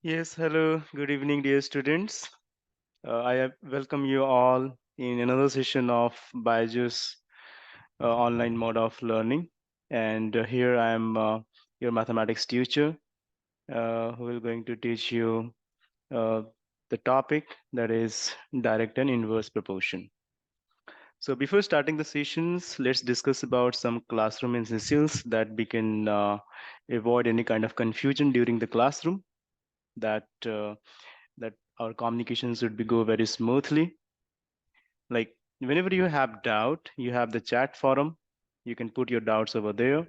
Yes, hello, good evening, dear students. I welcome you all in another session of Byju's online mode of learning. And here I am, your mathematics teacher, who will going to teach you uh, the topic that is direct and inverse proportion. So before starting the sessions, let's discuss about some classroom essentials that we can avoid any kind of confusion during the classroom. That our communications would be go very smoothly. Like whenever you have doubt, you have the chat forum. You can put your doubts over there,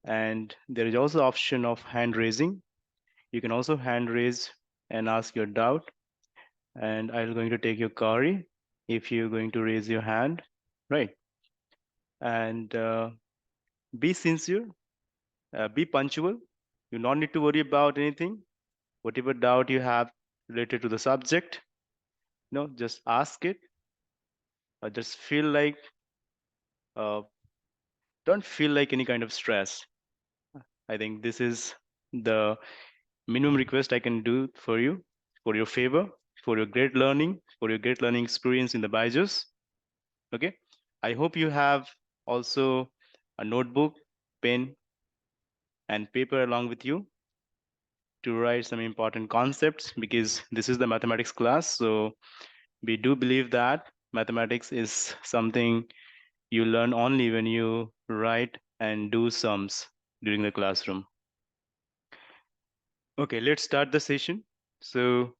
and there is also option of hand raising. You can also hand raise and ask your doubt, and I'm going to take your query if you're going to raise your hand, right? And be sincere, be punctual. You don't need to worry about anything. Whatever doubt you have related to the subject, just ask it. Just feel like uh, don't feel like any kind of stress. I think this is the minimum request I can do for you, for your favor, for your great learning experience in the Byju's. Okay. I hope you have also a notebook, pen, and paper along with you to write some important concepts because this is the mathematics class. So we do believe that mathematics is something you learn only when you write and do sums during the classroom. Okay, let's start the session. So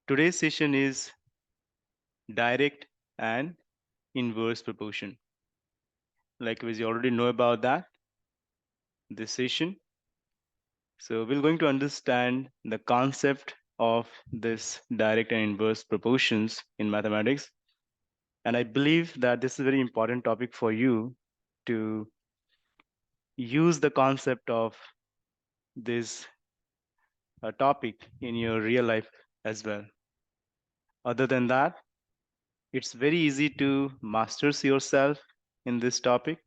today's session is direct and inverse proportion. Like we already know about that, this session. So we're going to understand the concept of this direct and inverse proportions in mathematics. And I believe that this is a very important topic for you to use the concept of this topic in your real life as well. Other than that, it's very easy to master yourself in this topic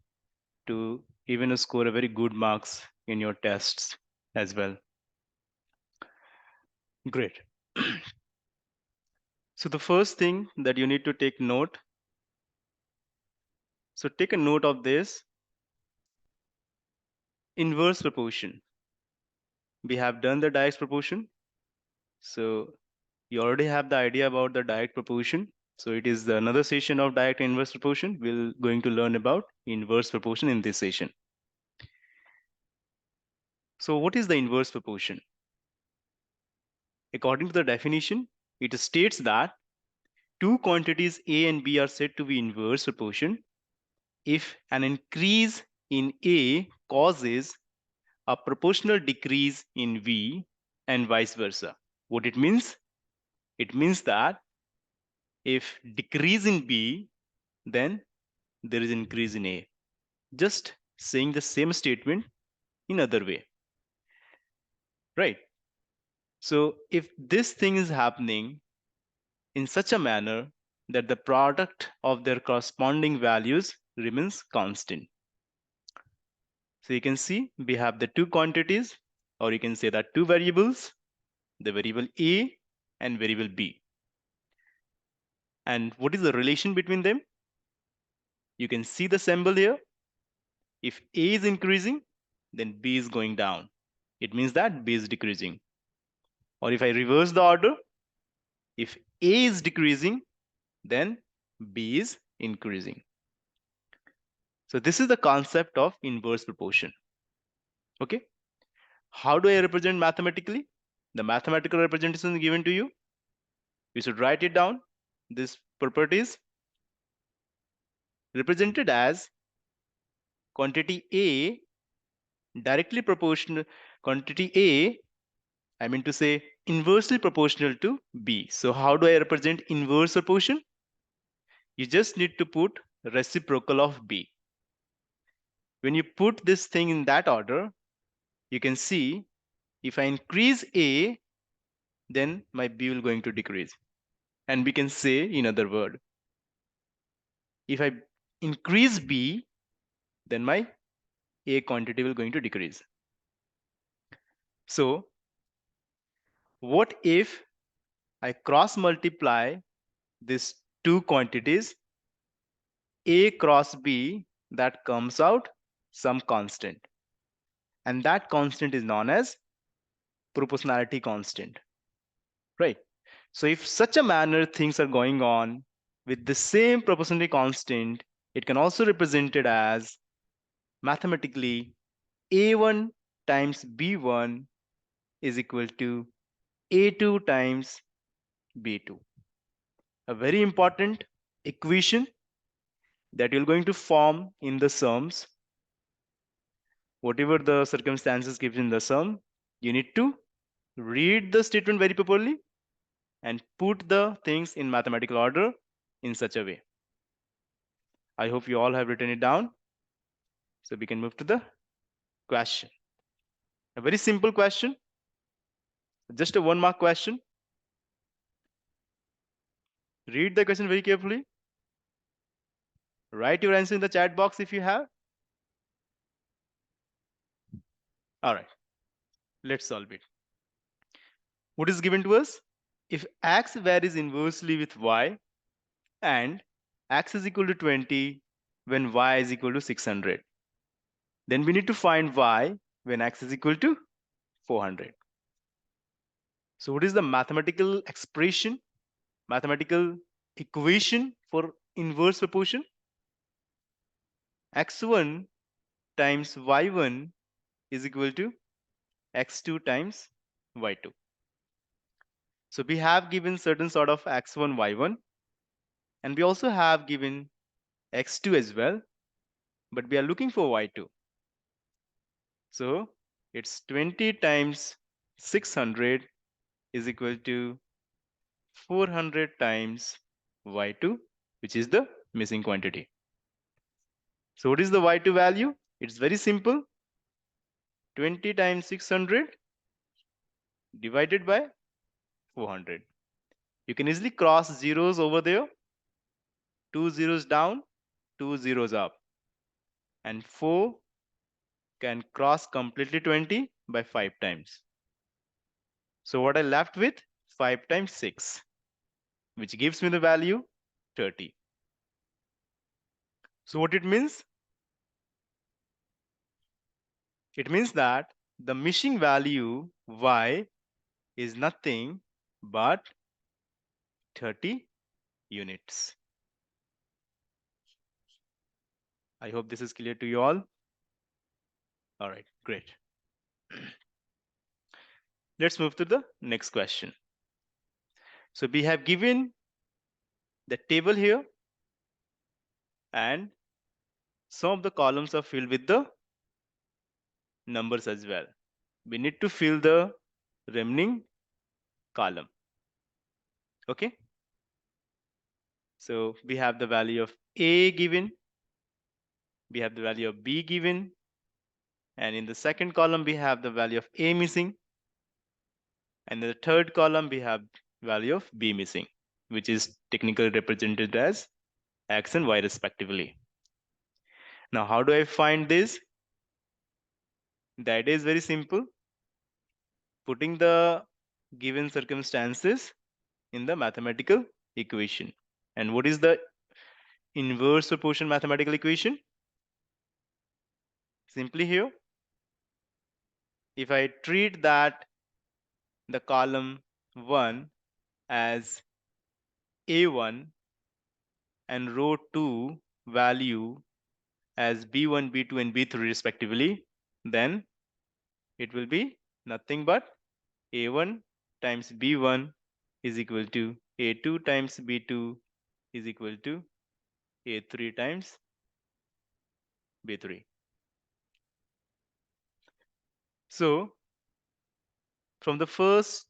to even score a very good marks in your tests as well. Great. So the first thing that you need to take note, so take a note of this inverse proportion. We have done the direct proportion. So you already have the idea about the direct proportion. So it is another session of direct and inverse proportion. We're going to learn about inverse proportion in this session. So what is the inverse proportion? According to the definition, it states that two quantities A and B are said to be inverse proportion if an increase in A causes a proportional decrease in V and vice versa. What it means? It means that if decrease in B, then there is increase in A. Just saying the same statement in other way, right? So if this thing is happening in such a manner that the product of their corresponding values remains constant. So you can see we have the two quantities, or you can say that two variables, the variable A and variable B. And what is the relation between them? You can see the symbol here. If A is increasing, then B is going down. It means that B is decreasing. Or if I reverse the order, if A is decreasing, then B is increasing. So this is the concept of inverse proportion. Okay. How do I represent mathematically? The mathematical representation is given to you. You should write it down. This property is represented as quantity A directly proportional, quantity A, I mean to say inversely proportional to B. So how do I represent inverse proportion? You just need to put reciprocal of B. When you put this thing in that order, you can see if I increase A, then my B will going to decrease. And we can say in other word, if I increase B, then my A quantity will going to decrease. So What if I cross multiply these two quantities, A cross B, that comes out some constant. And that constant is known as proportionality constant, right? So if such a manner things are going on with the same proportionality constant, it can also represent it as mathematically A1 times B1 is equal to A2 times B2. A very important equation that you're going to form in the sums. Whatever the circumstances given in the sum, you need to read the statement very properly and put the things in mathematical order in such a way. I hope you all have written it down. So we can move to the question. A very simple question, just a 1 mark question. Read the question very carefully. Write your answer in the chat box if you have. All right, let's solve it. What is given to us? If x varies inversely with y and x is equal to 20 when y is equal to 600, then we need to find y when x is equal to 400. So what is the mathematical expression, mathematical equation for inverse proportion? X1 times y1 is equal to x2 times y2. So we have given certain sort of x1, y1, and we also have given x2 as well, but we are looking for y2. So it's 20 times 600 is equal to 400 times y2, which is the missing quantity. So what is the y2 value? It's very simple. 20 times 600 divided by 400. You can easily cross zeros over there. 2 zeros down, 2 zeros up. And 4 can cross completely 20 by 5 times. So what I left with? 5 times 6, which gives me the value 30. So what it means? It means that the missing value y is nothing but 30 units. I hope this is clear to you all. All right, great. Let's move to the next question. So we have given the table here, and some of the columns are filled with the numbers as well. We need to fill the remaining column. Okay. So we have the value of A given, we have the value of B given, and in the second column we have the value of A missing, and in the third column we have value of B missing, which is technically represented as X and Y respectively. Now how do I find this? That is very simple. Putting the given circumstances in the mathematical equation. And what is the inverse proportion mathematical equation? Simply here, if I treat that the column 1 as A1 and row 2 value as B1, B2 and B3 respectively, then it will be nothing but A1 times B1 is equal to A2 times B2 is equal to A3 times B3. So from the first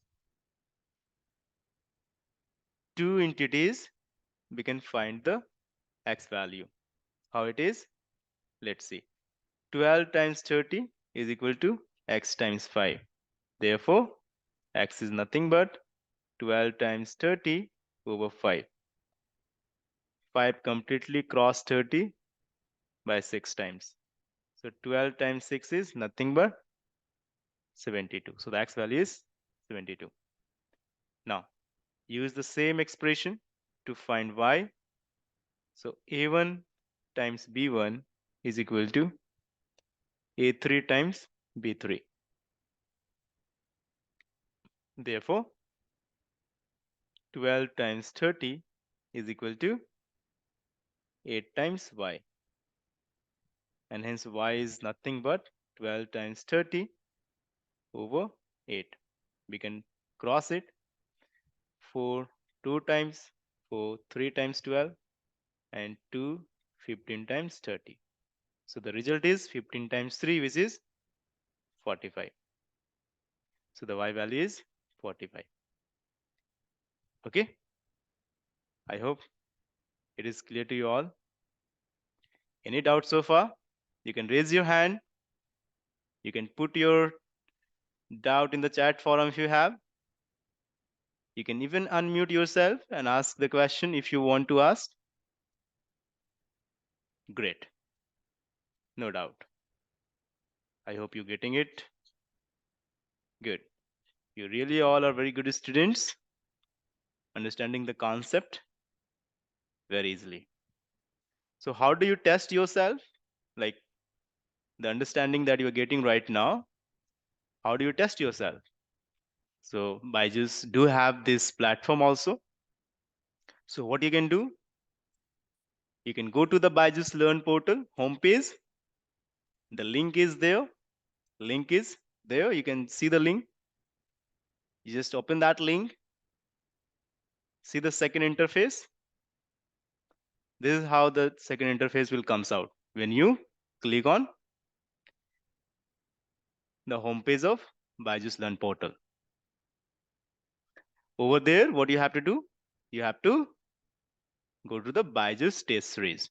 two entities, we can find the X value. How it is? Let's see. 12 times 30 is equal to X times 5. Therefore, X is nothing but 12 times 30 over 5. 5 completely cross 30 by 6 times. So 12 times 6 is nothing but 72. So the X value is 72. Now, use the same expression to find y. So a1 times b1 is equal to a3 times b3. Therefore, 12 times 30 is equal to 8 times y. And hence y is nothing but 12 times 30 over 8. We can cross it. 4 2 times 4 3 times 12 and 2 15 times 30. So the result is 15 times 3, which is 45. So the y value is 45. Okay, I hope it is clear to you all. Any doubts so far? You can raise your hand. You can put your doubt in the chat forum if you have. You can even unmute yourself and ask the question if you want to ask. Great. No doubt. I hope you're getting it. Good. You really all are very good students, understanding the concept very easily. So how do you test yourself? Like the understanding that you're getting right now, how do you test yourself? So Byju's do have this platform also. So what you can do, you can go to the Byju's Learn portal homepage. The link is there. Link is there. You can see the link. You just open that link. See the second interface. This is how the second interface will comes out when you click on the homepage of Byju's Learn portal. Over there, what you have to do, you have to go to the Byju's test series,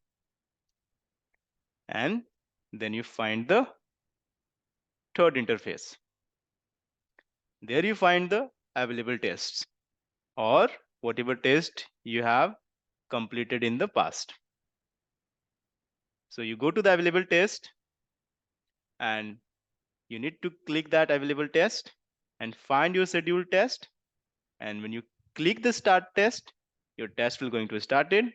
and then you find the third interface. There you find the available tests or whatever test you have completed in the past. So you go to the available test and you need to click that available test and find your scheduled test. And when you click the start test, your test will going to start it,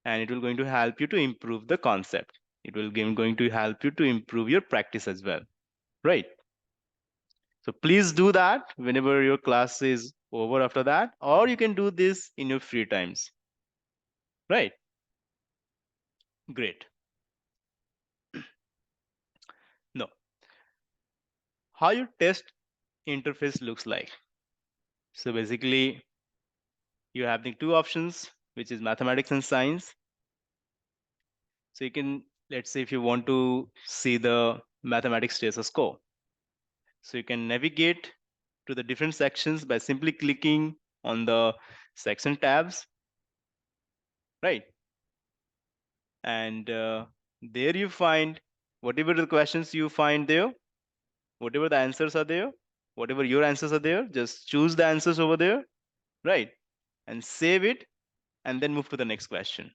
and it will going to help you to improve the concept. It will going to help you to improve your practice as well, right? So please do that whenever your class is over after that, or you can do this in your free times, right? Great. No, how your test interface looks like. So basically, you have the two options, which is mathematics and science. So you can, let's say if you want to see the mathematics test score. So you can navigate to the different sections by simply clicking on the section tabs, right? And there you find whatever the questions you find there, whatever the answers are there, whatever your answers are there, just choose the answers over there, right? And save it and then move to the next question.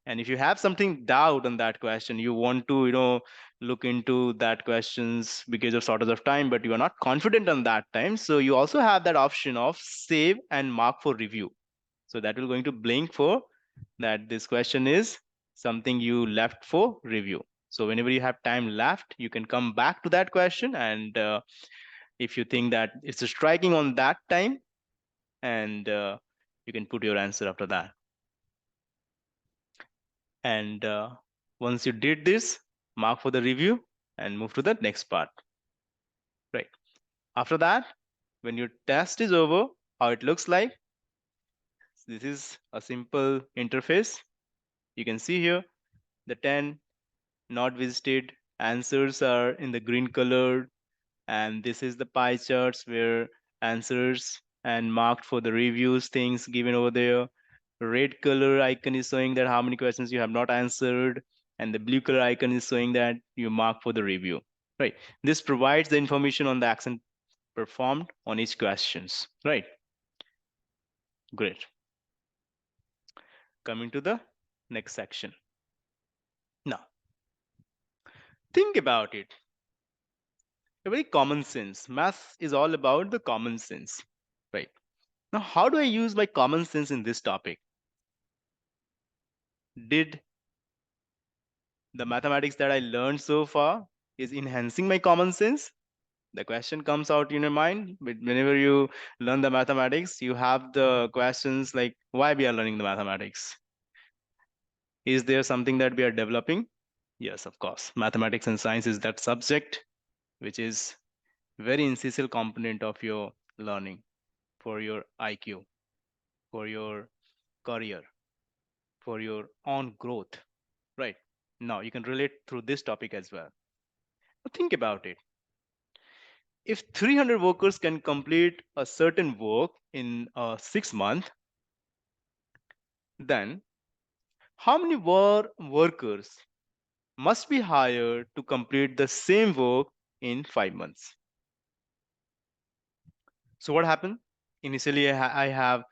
And if you have something doubt on that question, you want to look into that questions because of shortage of time, but you are not confident on that time, so you also have that option of save and mark for review. So that will going to blink for that this question is something you left for review. So whenever you have time left, you can come back to that question, and if you think that it's striking on that time, and you can put your answer after that. And once you did this, mark for the review and move to the next part, right? After that, when your test is over, how it looks like, this is a simple interface. You can see here the 10 not visited answers are in the green color, and this is the pie charts where answers and marked for the reviews things given over there. Red color icon is showing that how many questions you have not answered, and the blue color icon is showing that you mark for the review, right? This provides the information on the action performed on each questions, right? Great. Coming to the next section. Now think about it. A very common sense. Math is all about the common sense, right? Now, how do I use my common sense in this topic? Did the mathematics that I learned so far is enhancing my common sense? The question comes out in your mind whenever you learn the mathematics. You have the questions like why we are learning the mathematics. Is there something that we are developing? Yes, of course. Mathematics and science is that subject which is very essential component of your learning for your IQ, for your career, for your own growth, right? Now you can relate through this topic as well. Now think about it. If 300 workers can complete a certain work in 6 months, then how many workers must be hired to complete the same work in 5 months? So what happened? Initially, I have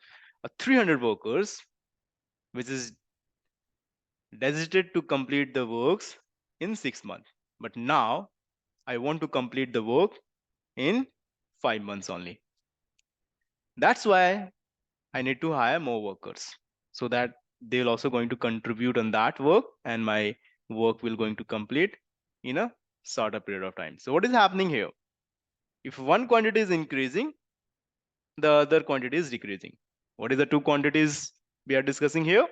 300 workers, which is designated to complete the works in 6 months. But now I want to complete the work in 5 months only. That's why I need to hire more workers so that they'll also going to contribute on that work and my work will going to complete in a shorter period of time. So what is happening here? If one quantity is increasing, the other quantity is decreasing. What is the two quantities we are discussing here?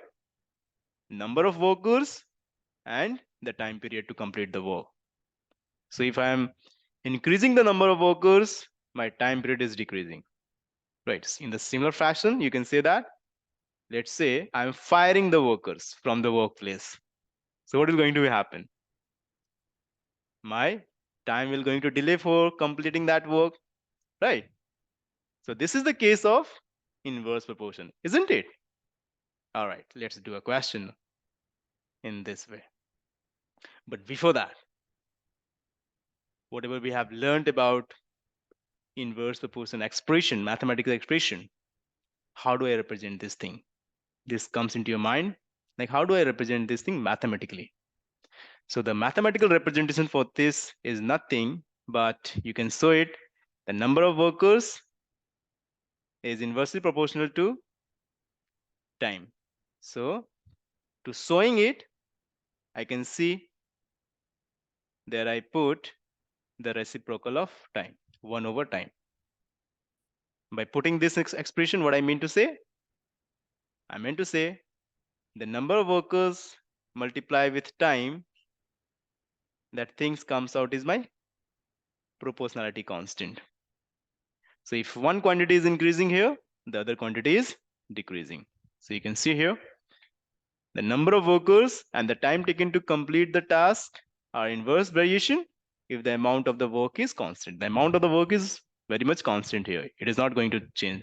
Number of workers and the time period to complete the work. So if I am increasing the number of workers, my time period is decreasing. Right. In the similar fashion, you can say that, let's say I'm firing the workers from the workplace. So what is going to happen? My time will going to delay for completing that work, right? So this is the case of inverse proportion, isn't it? All right, let's do a question in this way. But before that, whatever we have learned about inverse proportion expression, mathematical expression, how do I represent this thing? This comes into your mind. Like, how do I represent this thing mathematically? So the mathematical representation for this is nothing, but you can show it. The number of workers is inversely proportional to time. So to showing it, I can see there I put the reciprocal of time, 1 over time. By putting this expression, what I mean to say? I meant to say the number of workers multiply with time, that things comes out is my proportionality constant. So if one quantity is increasing here, the other quantity is decreasing. So you can see here, the number of workers and the time taken to complete the task are inverse variation if the amount of the work is constant. The amount of the work is very much constant here. It is not going to change.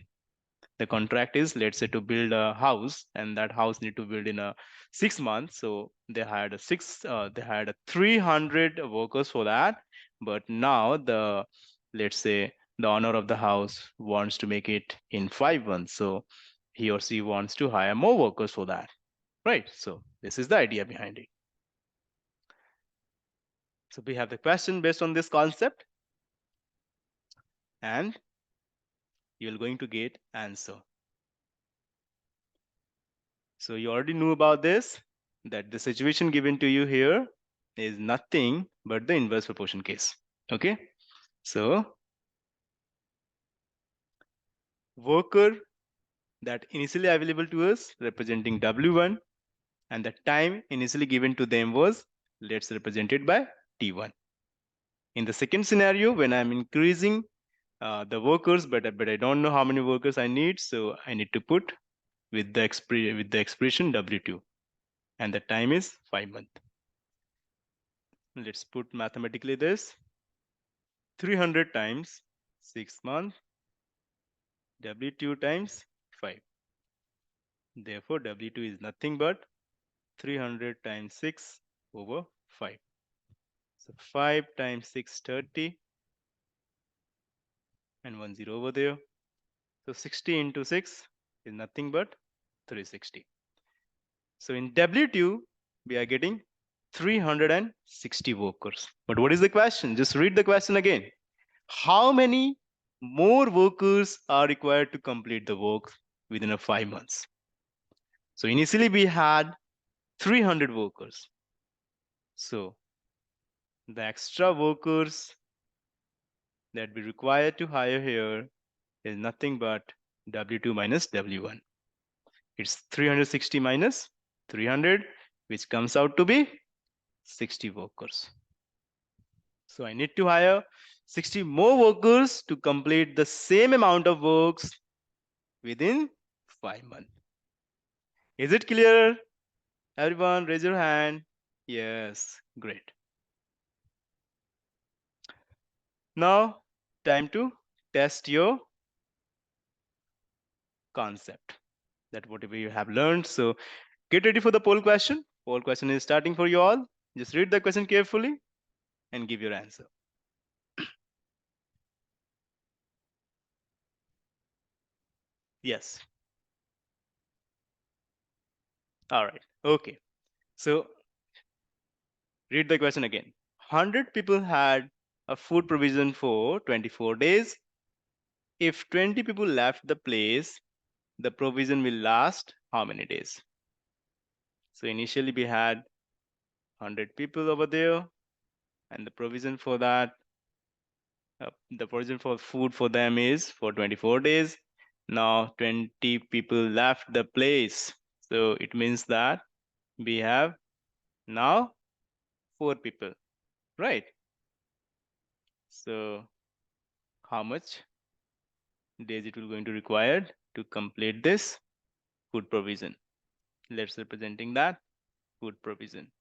The contract is, let's say, to build a house, and that house need to build in a 6 months. So they hired they hired a 300 workers for that. But now let's say the owner of the house wants to make it in 5 months. So he or she wants to hire more workers for that. Right. So this is the idea behind it. So we have the question based on this concept, and you're going to get answer. So you already knew about this, that the situation given to you here is nothing but the inverse proportion case. Okay. So worker that initially available to us representing W1, and the time initially given to them was, let's represent it by T1. In the second scenario, when I'm increasing the workers, but I don't know how many workers I need, so I need to put with the expression W2, and the time is 5 months. Let's put mathematically this 300 times 6 months, W2 times 5. Therefore, W2 is nothing but 300 times 6 over 5. So 5 times 6, 30, and 1 0 over there. So 60 into 6 is nothing but 360. So in W2, we are getting 360 workers. But what is the question? Just read the question again. How many more workers are required to complete the work within a 5 months. So initially we had 300 workers. So the extra workers that we require to hire here is nothing but W2 minus W1. It's 360 minus 300, which comes out to be 60 workers. So I need to hire 60 more workers to complete the same amount of works within 5 months. Is it clear? Everyone, raise your hand. Yes, great. Now, time to test your concept, that whatever you have learned. So get ready for the poll question. Poll question is starting for you all. Just read the question carefully and give your answer. Yes. All right. Okay. So read the question again. 100 people had a food provision for 24 days. If 20 people left the place, the provision will last how many days? So initially we had 100 people over there, and the provision for food for them is for 24 days. Now 20 people left the place. So it means that we have now 4 people, right? So how much days it will going to require to complete this food provision? Let's representing that food provision.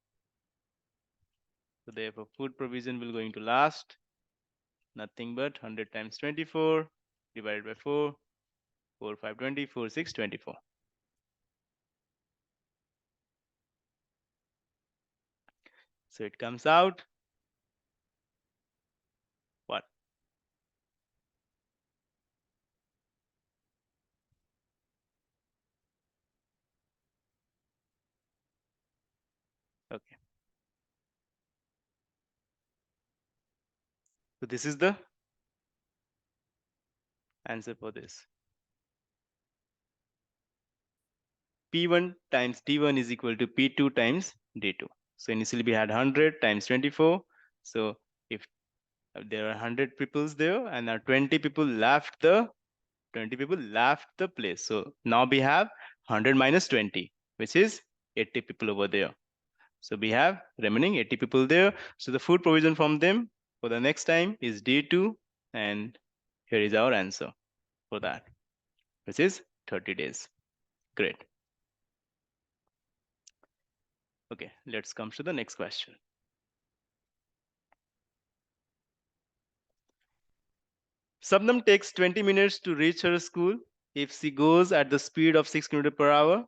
So therefore food provision will going to last nothing but 100 times 24 divided by 4, 4, 5, 20, 4, 6, 24. So it comes out what? Okay. So this is the answer for this. P1 times D1 is equal to P2 times D2. So initially we had 100 times 24. So if there are 100 people there and now 20 people left the place. So now we have 100 minus 20, which is 80 people over there. So we have remaining 80 people there. So the food provision from them for the next time is D2, and here is our answer for that, which is 30 days. Great. Okay, let's come to the next question. Sabnam takes 20 minutes to reach her school if she goes at the speed of 6 km per hour.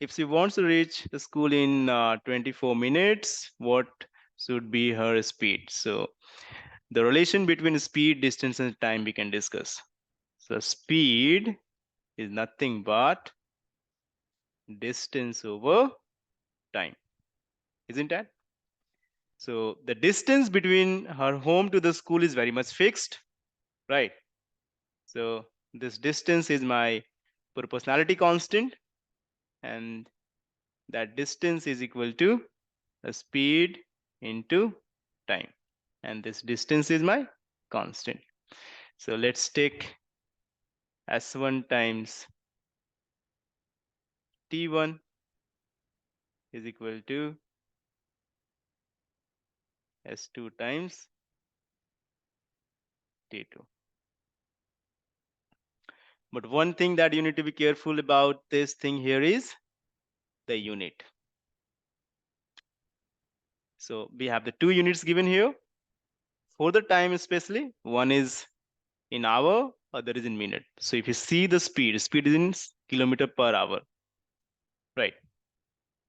If she wants to reach the school in 24 minutes, what should be her speed? So the relation between speed, distance, and time we can discuss. So speed is nothing but distance over time, isn't that? So the distance between her home to the school is very much fixed, right? So this distance is my proportionality constant, and that distance is equal to the speed into time, and this distance is my constant. So let's take s1 times t1 is equal to s2 times t2. But one thing that you need to be careful about this thing here is the unit. So we have the 2 units given here for the time, especially one is in hour, other is in minute. So if you see the speed is in kilometer per hour, right?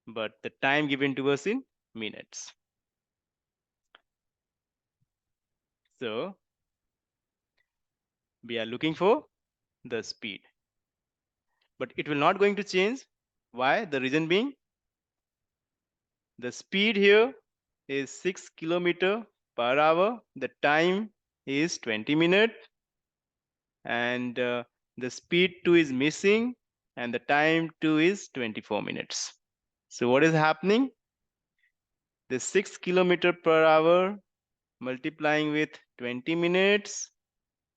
But the time given to us in minutes. So we are looking for the speed, but it will not going to change. Why? The reason being the speed here is 6 kilometer per hour. The time is 20 minutes. and the speed 2 is missing, and the time 2 is 24 minutes. So what is happening? The 6 kilometer per hour multiplying with 20 minutes,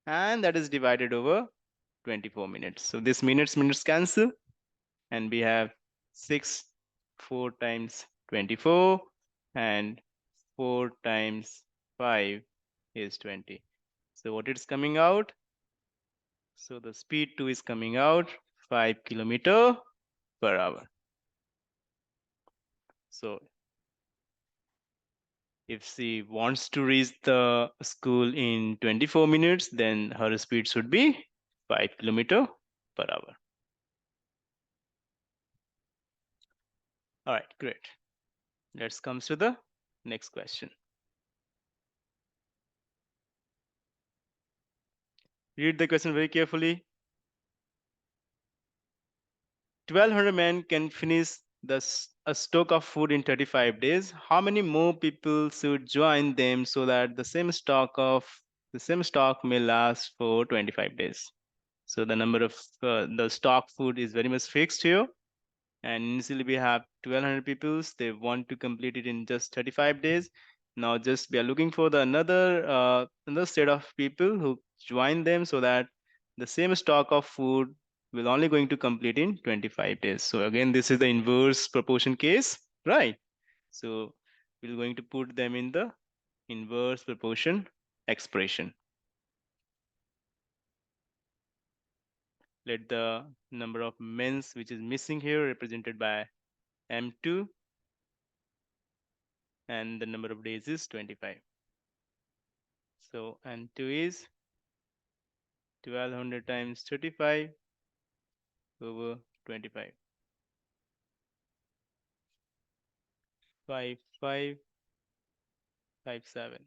and that is divided over 24 minutes. So this minutes cancel, and we have 6, 4 times 24, and 4 times 5 is 20. So what it's coming out? So the speed 2 is coming out 5 kilometer per hour. So if she wants to reach the school in 24 minutes, then her speed should be 5 kilometer per hour. All right, great. Let's come to the next question. Read the question very carefully. 1,200 men can finish a stock of food in 35 days. How many more people should join them so that the same stock may last for 25 days? So the number of the stock food is very much fixed here, and initially we have 1,200 people. They want to complete it in just 35 days. Now just we are looking for the another set of people who join them so that the same stock of food will only going to complete in 25 days. So again, this is the inverse proportion case, right? So we're going to put them in the inverse proportion expression. Let the number of men's which is missing here represented by M2, and the number of days is 25. So M2 is 1200 times 35 over 25. 5557.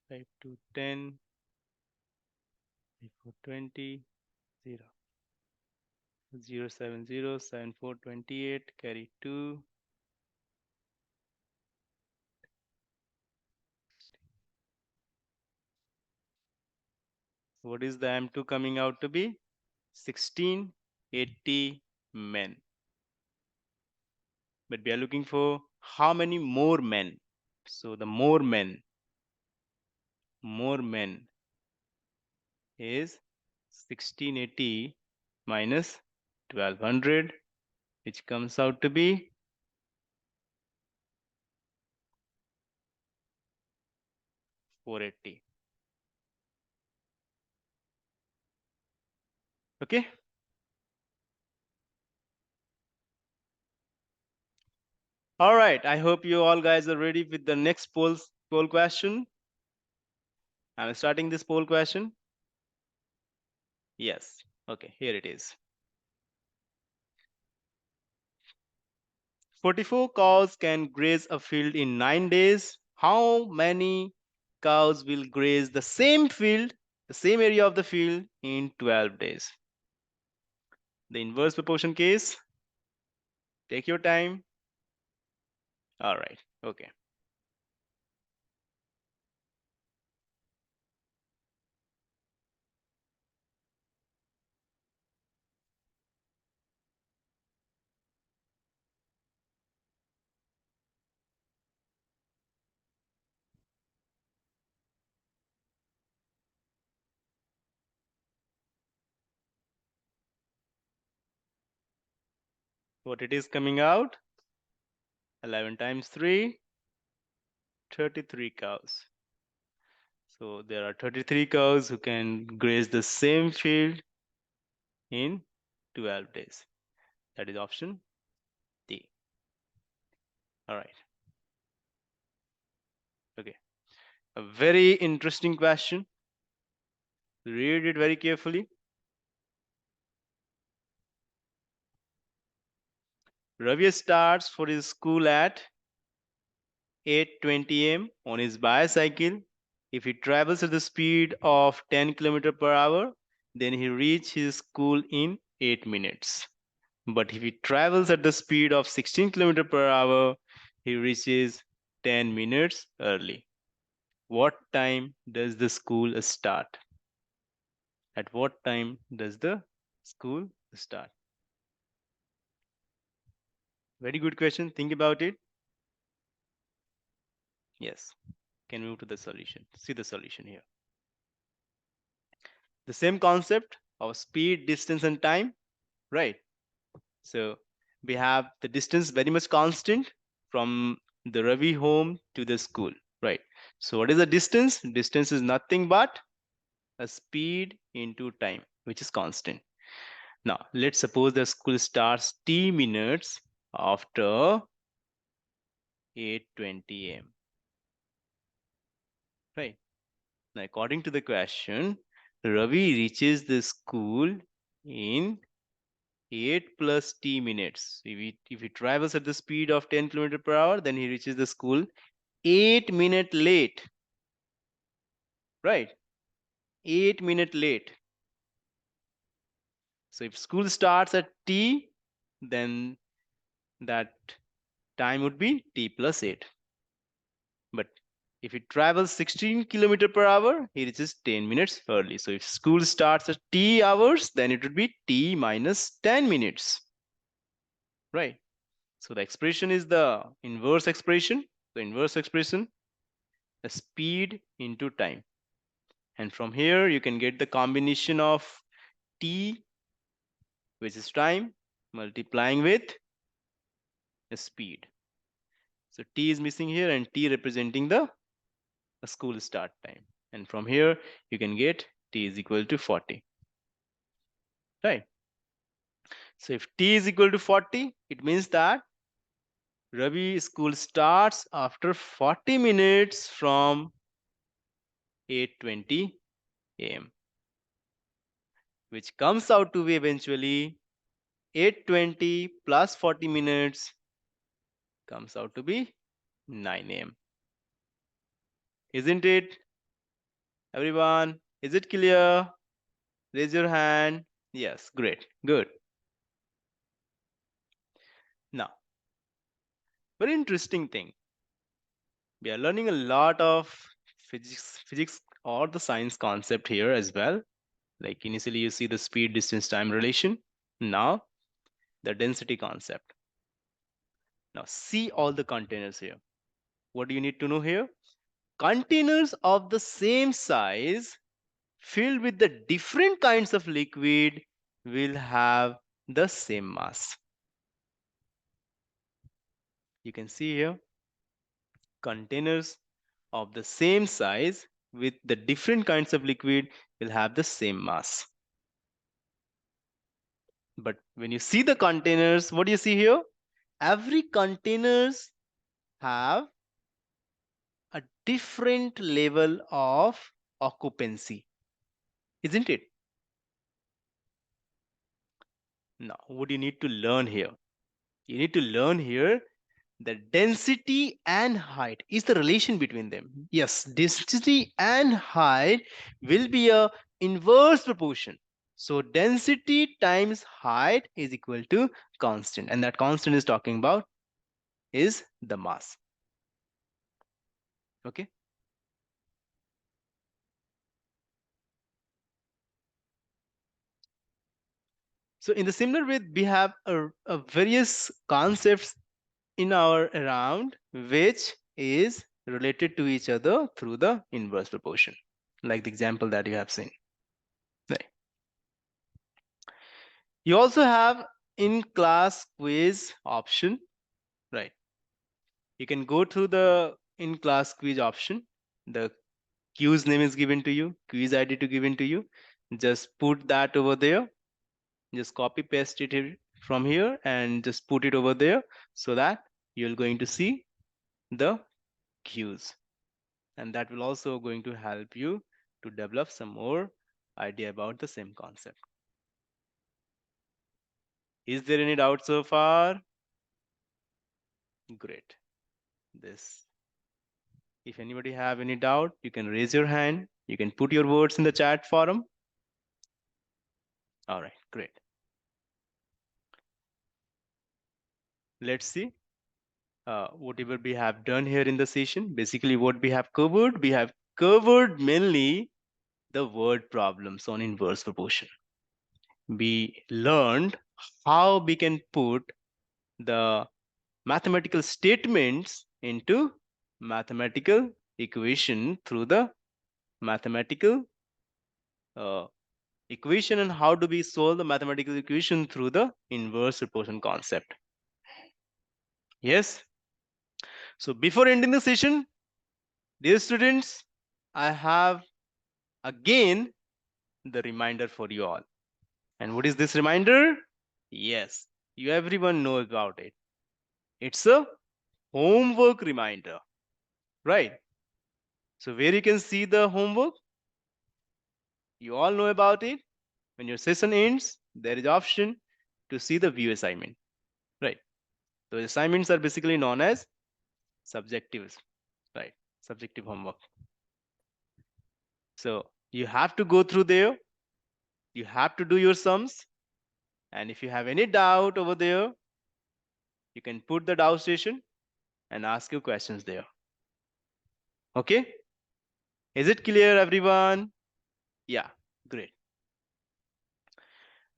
5 to 10, 420, 0. 070 7428 carry 2. What is the M2 coming out to be? 1680 men. But we are looking for how many more men. So the more men is 1680 minus 1200, which comes out to be 480. Okay. All right. I hope you all guys are ready with the next poll question. I'm starting this poll question. Yes. Okay, here it is. 44 cows can graze a field in 9 days. How many cows will graze the same field, the same area of the field in 12 days? The inverse proportion case. Take your time. All right. Okay. What it is coming out? 11 times 3, 33 cows. So there are 33 cows who can graze the same field in 12 days. That is option D. All right. Okay. A very interesting question. Read it very carefully. Ravi starts for his school at 8:20 am on his bicycle. If he travels at the speed of 10 km per hour, then he reaches his school in 8 minutes. But if he travels at the speed of 16 km per hour, he reaches 10 minutes early. what time does the school start? At what time does the school start? Very good question. Think about it. Yes. Can move to the solution. See the solution here. The same concept of speed, distance, and time, right? So we have the distance very much constant from the Ravi home to the school, right? So what is the distance? Distance is nothing but a speed into time, which is constant. Now, let's suppose the school starts t minutes after 8:20 a.m. Right? Now, according to the question, Ravi reaches the school in 8 plus t minutes. If he travels at the speed of 10 kilometer per hour, then he reaches the school 8 minutes late. Right? 8 minutes late. So if school starts at t, then that time would be t plus 8. But if he travels 16 kilometer per hour, he reaches 10 minutes early. So if school starts at t hours, then it would be t minus 10 minutes. Right? So the expression is the inverse expression. The inverse expression, the speed into time. And from here, you can get the combination of t, which is time, multiplying with the speed. So t is missing here and t representing the school start time. And from here, you can get t is equal to 40. Right? So if t is equal to 40, it means that Ravi school starts after 40 minutes from 8:20 a.m., which comes out to be eventually 8:20 plus 40 minutes comes out to be 9 a.m. Isn't it, everyone? Is it clear? Raise your hand. Yes, great, good. Now, very interesting thing. We are learning a lot of physics or the science concept here as well. Like initially you see the speed, distance, time relation. Now the density concept. Now see all the containers here. What do you need to know here? Containers of the same size filled with the different kinds of liquid will have the same mass. You can see here containers of the same size with the different kinds of liquid will have the same mass. But when you see the containers, what do you see here? Every containers have a different level of occupancy, isn't it? Now, what do you need to learn here? You need to learn here the density and height is the relation between them. Yes, density and height will be a inverse proportion. So density times height is equal to constant, and that constant is talking about is the mass. Okay. So in the similar way, we have a various concepts in our around which is related to each other through the inverse proportion, like the example that you have seen. Right. You also have in class quiz option, right? You can go through the in class quiz option. The quiz name is given to you, quiz ID to given to you. Just put that over there. Just copy paste it here, from here and just put it over there so that you're going to see the cues, and that will also going to help you to develop some more idea about the same concept. Is there any doubt so far? Great. This, if anybody have any doubt, you can raise your hand. You can put your words in the chat forum. All right, great. Let's see whatever we have done here in the session. Basically, what we have covered, we have covered mainly the word problems on inverse proportion. We learned how we can put the mathematical statements into mathematical equation through the mathematical uh, equation, and how do we solve the mathematical equation through the inverse proportion concept. Yes. So before ending the session, dear students, I have again the reminder for you all. And what is this reminder? Yes, you everyone know about it. It's a homework reminder, right? So where you can see the homework, you all know about it. When your session ends, there is option to see the view assignment, right? Those assignments are basically known as subjectives, right? Subjective homework. So you have to go through there, you have to do your sums, and if you have any doubt over there, you can put the doubt station and ask your questions there. Okay? Is it clear, everyone? Yeah, great.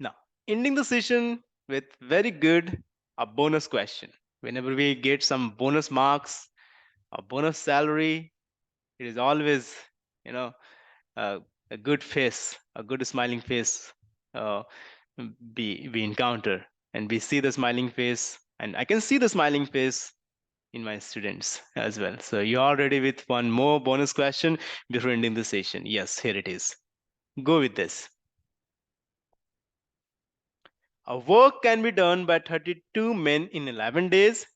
Now, ending the session with very good a bonus question. Whenever we get some bonus marks, a bonus salary, it is always, you know, uh, a good face, a good smiling face uh, we encounter, and we see the smiling face, and I can see the smiling face in my students as well. So you are ready with one more bonus question before ending the session. Yes, here it is. Go with this. A work can be done by 32 men in 11 days.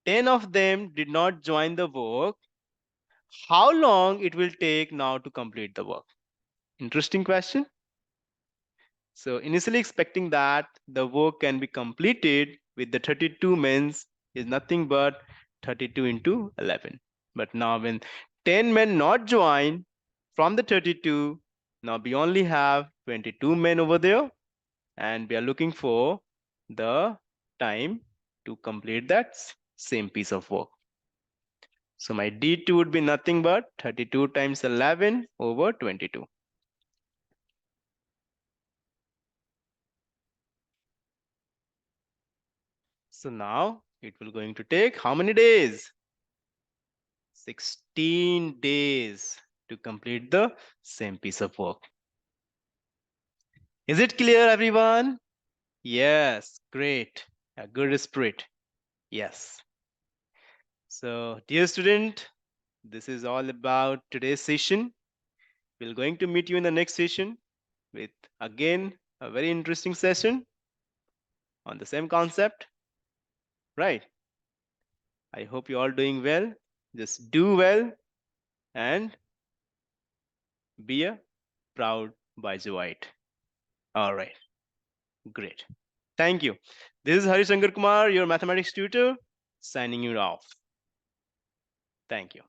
10 of them did not join the work. How long it will take now to complete the work? Interesting question. So initially expecting that the work can be completed with the 32 men is nothing but 32 into 11. But now when 10 men not join from the 32, now we only have 22 men over there, and we are looking for the time to complete that same piece of work. So my D2 would be nothing but 32 times 11 over 22. So now it will going to take how many days? 16 days to complete the same piece of work. Is it clear, everyone? Yes, great. A good spirit. Yes. So, dear student, this is all about today's session. We're going to meet you in the next session with again a very interesting session on the same concept, right? I hope you're all doing well. Just do well and be a proud Baijuite. All right, great. Thank you. This is Harishankar Kumar, your mathematics tutor, signing you off. Thank you.